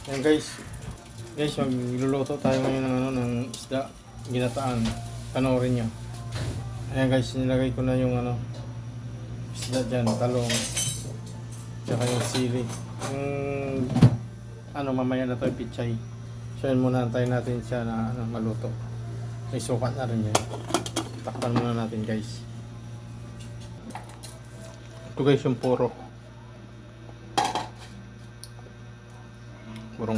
Yan guys, magluluto tayo ngayon ng ng isda ginataan. Panoorin nyo. Ayan guys, nilagay ko na yung isda dyan, talong, tsaka yung sili. Yung mamaya na to yung pichay. So yun muna, antayin natin siya na maluto. May sukat na rin yan. Takpan muna natin guys. Ito guys yung purong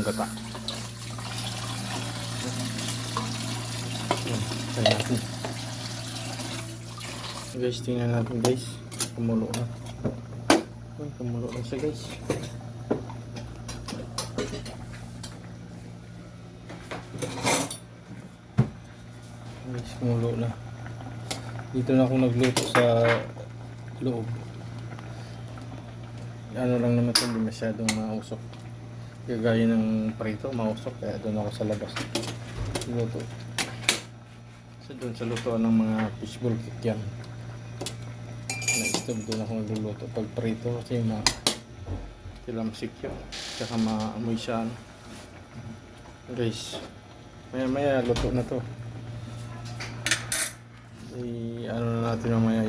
gata. Tayo natin. Guys, tingnan natin guys. Kumulo na. Kumulo na siya guys. Guys, kumulo na. Dito na ako nagluto sa loob. Lang naman ito, hindi masyadong mausok. Gaya ng prito, mausok. Kaya doon ako sa labas luto. So doon sa lutoan ng mga fishball cake yan. Na-stove doon ako nagluluto. Pag prito kasi tilamsik yun. Tsaka maamoy siya. Guys, maya luto na to. Na natin mamaya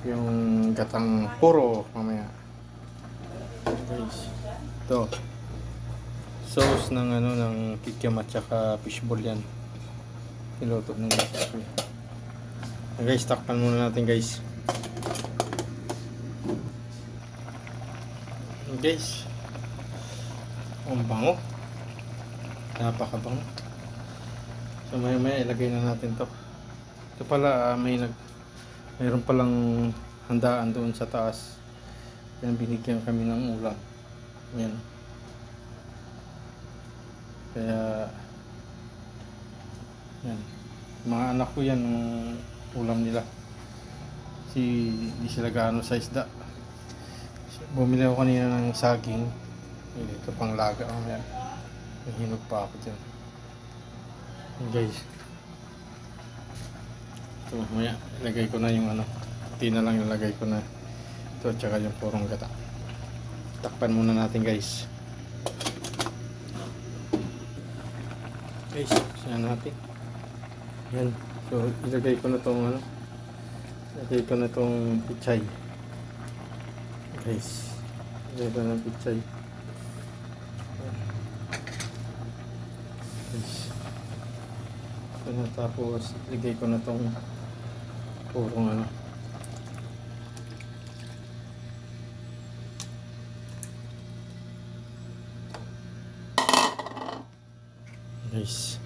yung gatang puro mamaya. Guys, ito sauce ng ng kikiam at saka fishball yan. Niluto ng guys, takpan muna natin guys. Guys, ang bango, napakabango. So maya ilagay na natin to. Ito pala mayroon palang handaan doon sa taas. Yan, binigyan kami ng ulam. Yan. Kaya yan. Mga anak ko yan ng ulam nila. Kasi di sila gaano sa isda. Bumili ako kanina ng saging. Ito pang laga. May hinog pa ako dyan. Yan guys. Ito mamaya ilagay ko na yung tina lang yung lagay ko na ito tsaka yung purong gata. Takpan muna natin guys. Guys, saan natin yan. So ilagay ko na tong ilagay ko na tong pichay guys. Ilagay ko na pichay guys. Tapos ilagay ko na tong purong guys.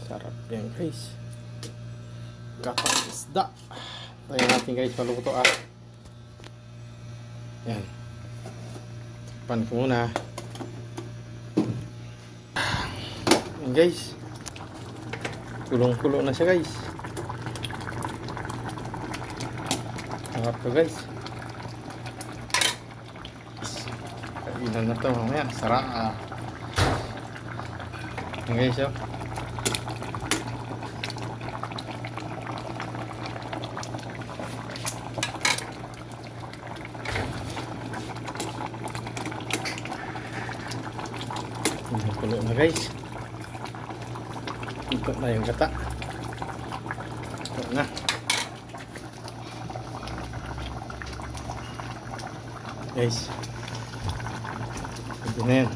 Sarap yan guys. Gatang isda. Tayo natin guys paluto yan. Takpan ko muna yan guys. Kulong-kulo na siya guys. Sarap to guys. Ilan na to mamaya. Sarap yan guys oh. Kulo na guys. Ikot na yung gata. Ikot na. Guys, ito na yan.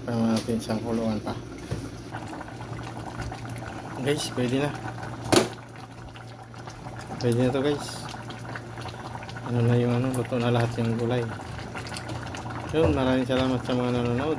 Pama natin isang kuluan pa. Guys, pwede na. Pwede na to guys. Na yung luto na lahat yung gulay. Yun, maraming salamat sa mga nanonood.